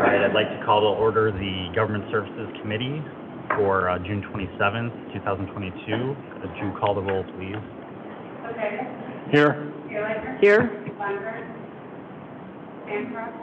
right, I'd like to call to order the Government Services Committee for June 27th, 2022. Could you call the roll, please? Here. Here.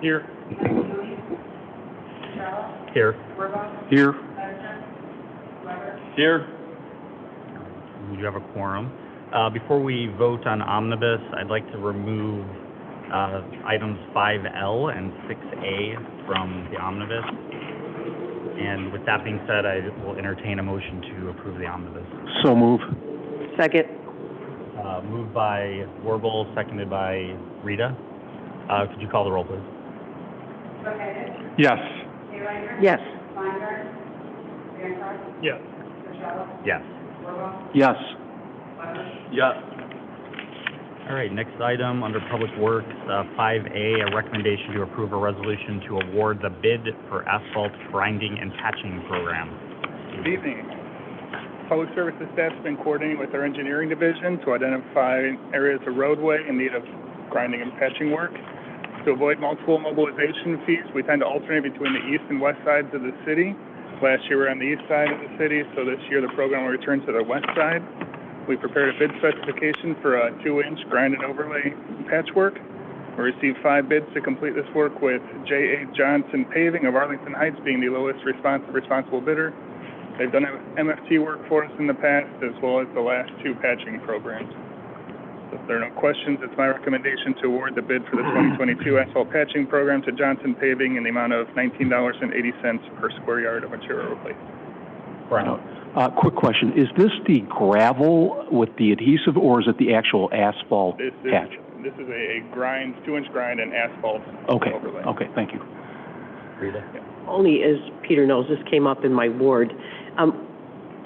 Here. Here. Here. Here. You have a quorum. Before we vote on omnibus, I'd like to remove items 5L and 6A from the omnibus. And with that being said, I will entertain a motion to approve the omnibus. So move. Second. Moved by Warble, seconded by Rita. Could you call the roll, please? Yes. Yes. Yes. Yes. Yes. Yes. All right, next item under Public Works, 5A, a recommendation to approve a resolution to award the bid for asphalt grinding and patching program. Good evening. Public Services staff has been coordinating with our engineering division to identify areas of roadway in need of grinding and patching work. To avoid multiple mobilization fees, we tend to alternate between the east and west sides of the city. Last year we were on the east side of the city, so this year the program will return to the west side. We prepared a bid specification for a 2-inch grind and overlay patchwork. We received 5 bids to complete this work, with J.A. Johnson Paving of Arlington Heights being the lowest responsible bidder. They've done MFT work for us in the past, as well as the last 2 patching programs. So if there are no questions, it's my recommendation to award the bid for the 2022 asphalt patching program to Johnson Paving in the amount of $19.80 per square yard of material replacement. Brian. Quick question. Is this the gravel with the adhesive, or is it the actual asphalt patch? This is a 2-inch grind and asphalt overlay. Okay, thank you. Rita? Yeah. Only as Peter knows, this came up in my ward.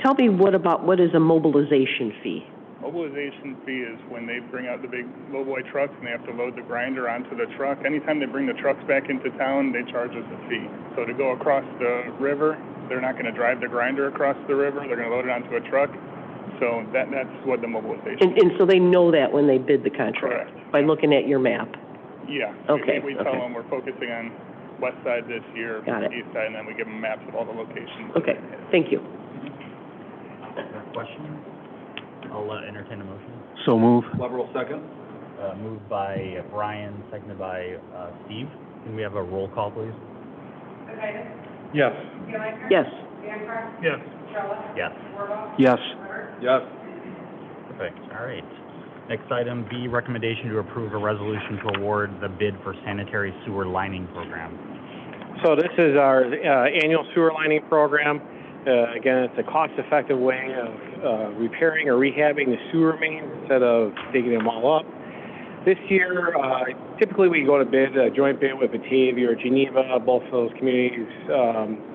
Tell me what is a mobilization fee? Mobilization fee is when they bring out the big lowboy trucks and they have to load the grinder onto the truck. Anytime they bring the trucks back into town, they charge us a fee. So to go across the river, they're not going to drive the grinder across the river. They're going to load it onto a truck. So that's what the mobilization And so they know that when they bid the contract? Correct. By looking at your map? Yeah. Okay. We tell them we're focusing on west side this year, east side, and then we give them maps of all the locations. Okay, thank you. Question? I'll entertain a motion. So move. Leverell, second. Moved by Brian, seconded by Steve. Can we have a roll call, please? Yes. Yes. Yes. Yes. Yes. Yes. Perfect. All right. Next item, B, recommendation to approve a resolution to award the bid for sanitary sewer lining program. So this is our annual sewer lining program. Again, it's a cost-effective way of repairing or rehabbing the sewer mains instead of digging them all up. This year, typically we go to bid, a joint bid with Batavia or Geneva. Both of those communities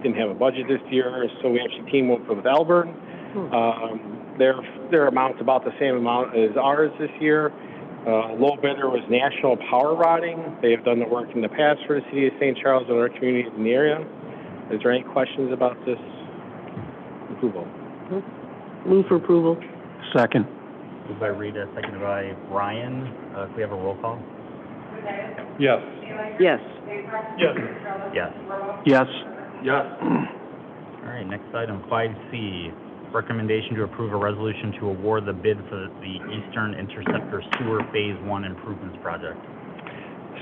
didn't have a budget this year, so we actually teamed up with Elburn. Their amount's about the same amount as ours this year. Low bidder was National Power Rodding. They have done the work in the past for the city of St. Charles and other communities in the area. Is there any questions about this approval? Move for approval. Second. Moved by Rita, seconded by Brian. Can we have a roll call? Yes. Yes. Yes. Yes. Yes. Yes. All right, next item, 5C, recommendation to approve a resolution to award the bid for the Eastern Interceptor Sewer Phase 1 Improvements Project.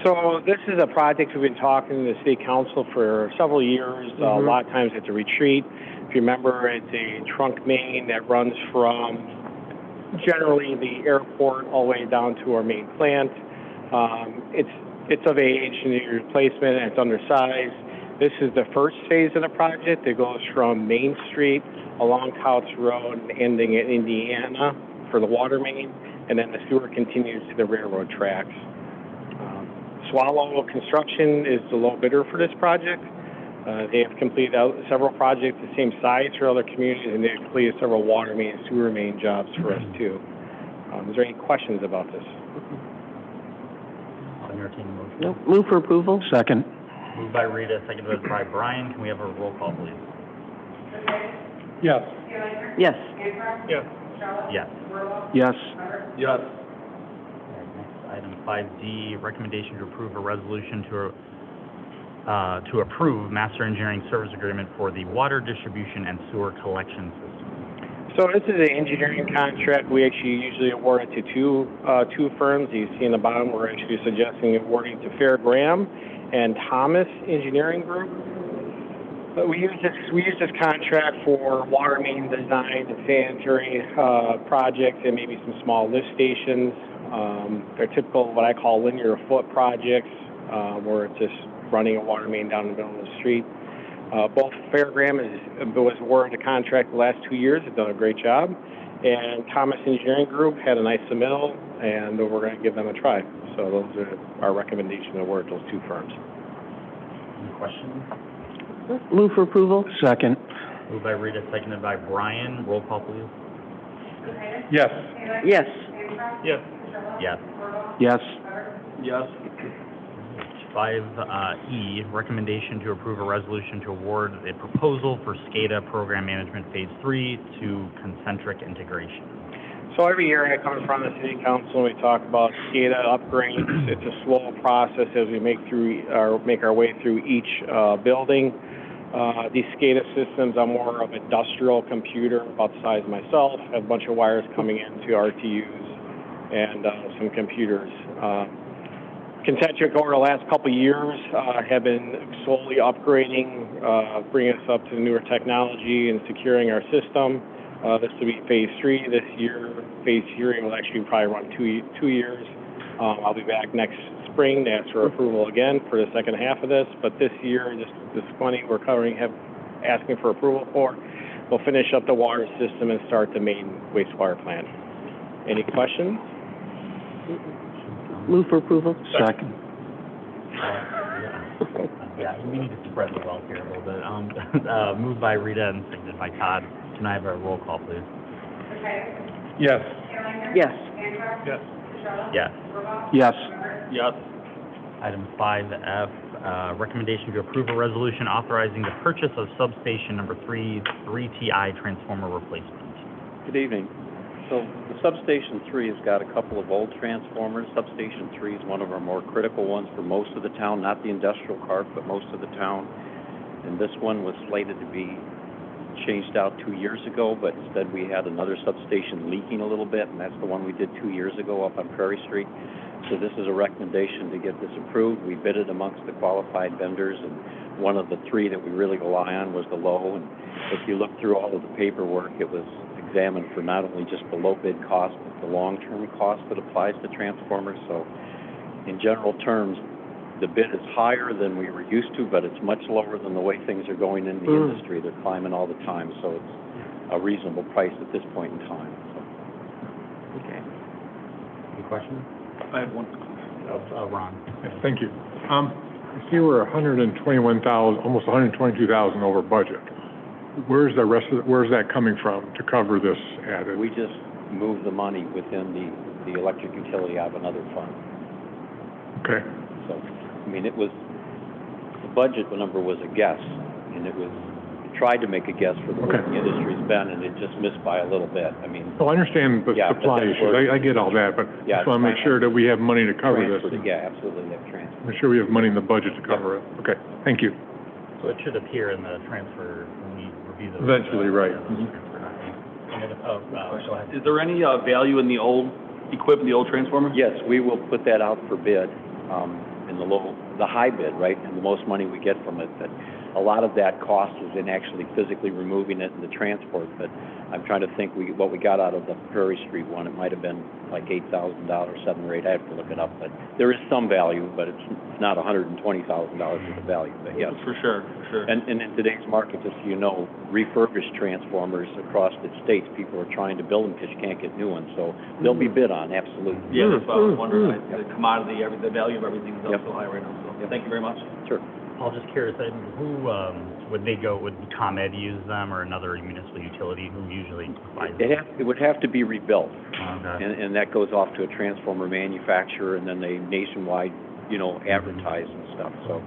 So this is a project we've been talking to the city council for several years. A lot of times it's a retreat. If you remember, it's a trunk main that runs from generally the airport all the way down to our main plant. It's of age and needs replacement, and it's undersized. This is the first phase of the project. It goes from Main Street along Couch Road and ending at Indiana for the water main, and then the sewer continues to the railroad tracks. Swallow Construction is the low bidder for this project. They have completed several projects the same size for other communities, and they've completed several water main and sewer main jobs for us too. Is there any questions about this? I'll entertain a motion. No. Move for approval. Second. Moved by Rita, seconded by Brian. Can we have a roll call, please? Yes. Yes. Yes. Yes. Yes. Yes. Next item, 5D, recommendation to approve a resolution to to approve master engineering service agreement for the water distribution and sewer collection system. So this is an engineering contract. We actually usually award it to two firms. You see in the bottom, we're actually suggesting awarding to Fair Graham and Thomas Engineering Group. But we use this contract for water main design and sanitary projects and maybe some small lift stations. They're typical what I call linear foot projects, where it's just running a water main down the middle of the street. Both Fair Graham was awarded a contract the last 2 years, have done a great job, and Thomas Engineering Group had a nice submittal, and we're going to give them a try. So those are our recommendation to award those two firms. Any questions? Move for approval? Second. Moved by Rita, seconded by Brian. Roll call, please. Yes. Yes. Yes. Yes. Yes. Yes. 5E, recommendation to approve a resolution to award a proposal for Scada Program Management Phase 3 to Concentric Integration. So every year I come in front of the City Council and we talk about SCADA upgrades. It's a slow process as we make our way through each building. These SCADA systems are more of an industrial computer, about the size of myself, have a bunch of wires coming into RTUs and some computers. Concentric over the last couple of years have been slowly upgrading, bringing us up to newer technology and securing our system. This will be Phase 3 this year. Phase 3 will actually probably run two years. I'll be back next spring to ask for approval again for the second half of this. But this year, this money we're asking for approval for, we'll finish up the water system and start the main wastewater plant. Any questions? Move for approval? Second. Yeah, we need to spread the wealth here a little bit. Moved by Rita and seconded by Todd. Can I have a roll call, please? Yes. Yes. Yes. Yes. Yes. Yes. Item 5F, recommendation to approve a resolution authorizing the purchase of substation number 3TI transformer replacement. Good evening. So the Substation 3 has got a couple of old transformers. Substation 3 is one of our more critical ones for most of the town, not the industrial park, but most of the town. And this one was slated to be changed out 2 years ago, but instead we had another substation leaking a little bit, and that's the one we did 2 years ago up on Prairie Street. So this is a recommendation to get this approved. We bid it amongst the qualified vendors, and one of the three that we really rely on was the low. And if you look through all of the paperwork, it was examined for not only just the low bid cost, but the long-term cost that applies to transformers. So in general terms, the bid is higher than we were used to, but it's much lower than the way things are going in the industry. They're climbing all the time, so it's a reasonable price at this point in time. So. Okay. Any questions? I have one. Ron. Yes, thank you. I see we're 121,000, almost 122,000 over budget. Where's that coming from to cover this added? We just moved the money within the electric utility out of another fund. Okay. So, I mean, the budget number was a guess, and tried to make a guess for the way the industry's been, and it just missed by a little bit. I mean. Oh, I understand the supply issues. I get all that, but I just want to make sure that we have money to cover this. Yeah, absolutely, have transfer. Make sure we have money in the budget to cover it. Okay, thank you. So it should appear in the transfer when we review the. Eventually, right. Go ahead. Is there any value in the old equipment, the old transformer? Yes, we will put that out for bid, in the high bid, right, and the most money we get from it. But a lot of that cost is in actually physically removing it and the transport. But I'm trying to think what we got out of the Prairie Street one. It might have been like $8,000, 7 or 8. I have to look it up, but there is some value, but it's not $120,000 worth of value. But yes, For sure. And in today's market, just so you know, refurbished transformers across the states, people are trying to build them because you can't get new ones. So they'll be bid on, absolutely. Yeah, that's what I was wondering. The commodity, the value of everything is up so high right now. So thank you very much. Sure. Paul, just curious, who would ComEd use them or another municipal utility? Who usually buys them? It would have to be rebuilt, Okay. and that goes off to a transformer manufacturer, and then they nationwide, advertise and stuff. So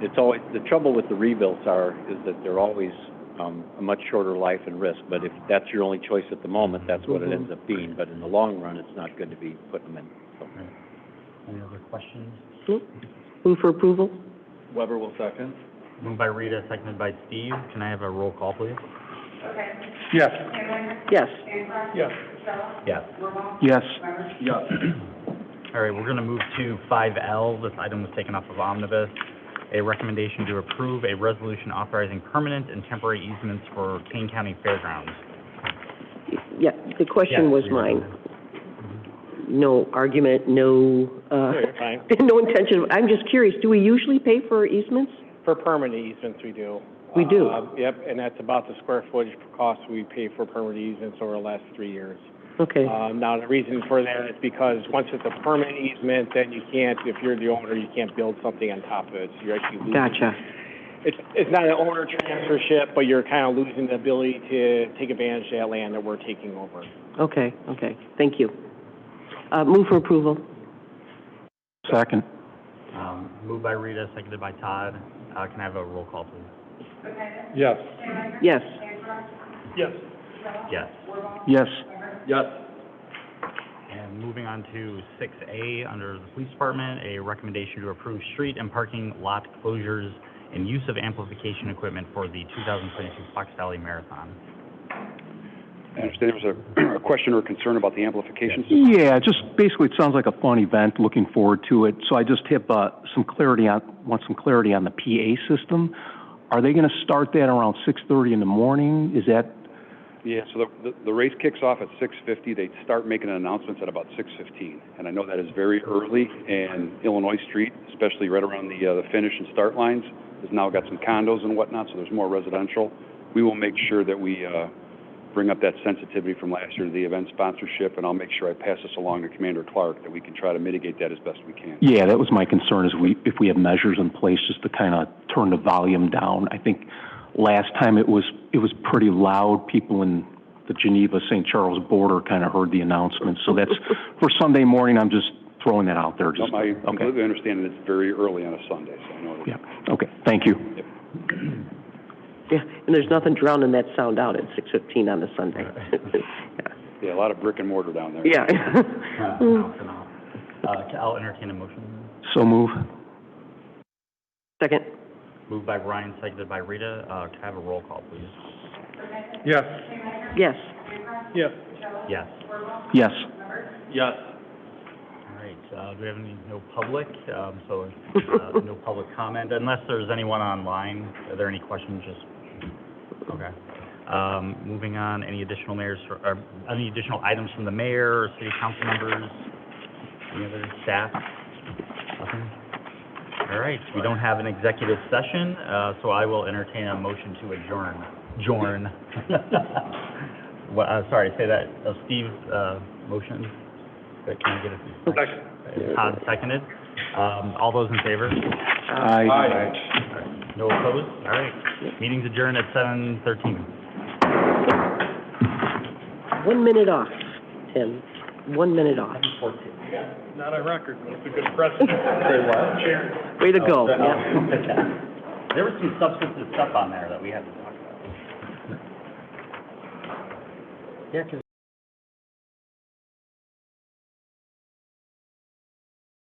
it's always the trouble with the rebuilds is that they're always a much shorter life and risk. But if that's your only choice at the moment, that's what it ends up being. But in the long run, it's not good to be putting them in. So. Any other questions? Move for approval? Weber will second. Moved by Rita, seconded by Steve. Can I have a roll call, please? Yes. Yes. Yes. Yes. Yes. Yes. All right, we're going to move to 5L. This item was taken off of Omnibus. A recommendation to approve a resolution authorizing permanent and temporary easements for Kane County Fairgrounds. Yeah, the question was mine. No argument, no, You're fine. no intention. I'm just curious, do we usually pay for easements? For permanent easements, we do. We do? Yep, and that's about the square footage per cost we pay for permanent easements over the last 3 years. Okay, Now, the reason for that is because once it's a permanent easement, then you can't, if you're the owner, you can't build something on top of it. So you're actually losing. gotcha. It's not an owner transfership, but you're kind of losing the ability to take advantage of that land that we're taking over. Okay, thank you. Move for approval. Second. Moved by Rita, seconded by Todd. Can I have a roll call, please? Yes. Yes. Yes. Yes. Yes. Yes. And moving on to 6A, under the Police Department, a recommendation to approve street and parking lot closures and use of amplification equipment for the 2022 Fox Valley Marathon. I understand there was a question or concern about the amplification system. Yeah, just basically, it sounds like a fun event, looking forward to it. So I just have want some clarity on the PA system. Are they going to start that around 6:30 in the morning? Is that? Yeah, so the race kicks off at 6:50. They start making announcements at about 6:15. And I know that is very early, and Illinois Street, especially right around the finish and start lines, has now got some condos and whatnot, so there's more residential. We will make sure that we bring up that sensitivity from last year to the event sponsorship, and I'll make sure I pass this along to Commander Clark, that we can try to mitigate that as best we can. Yeah, that was my concern, is if we have measures in place just to kind of turn the volume down. I think last time it was pretty loud. People in the Geneva, St.Charles border kind of heard the announcement. So that's, for Sunday morning, I'm just throwing that out there. Just, I completely understand that it's very early on a Sunday, so I know it is. Yeah, okay, thank you. Yep. Yeah, and there's nothing drowning that sound out at 6:15 on a Sunday. Yeah, a lot of brick and mortar down there. Yeah. I'll entertain a motion. So move. Second. Moved by Brian, seconded by Rita. Can I have a roll call, please? Yes. Yes. Yes. Yes. Yes. Yes. All right, do we have no public? No public comment, unless there's anyone online. Are there any questions? Okay. Moving on, any additional any additional items from the mayor or city council members? Any other staff? Nothing? All right, we don't have an executive session, so I will entertain a motion to adjourn. Sorry, say that. Steve, motion. Can I get a second? Todd seconded. All those in favor? Aye. All right. No opposed? All right. Meeting's adjourned at 7:13. 1 minute off, Tim. 1 minute off. Not on record, but it's a good precedent. Say what? Chair. Way to go. Yeah. There was some substantive stuff on there that we had to talk about. Yeah, 'cause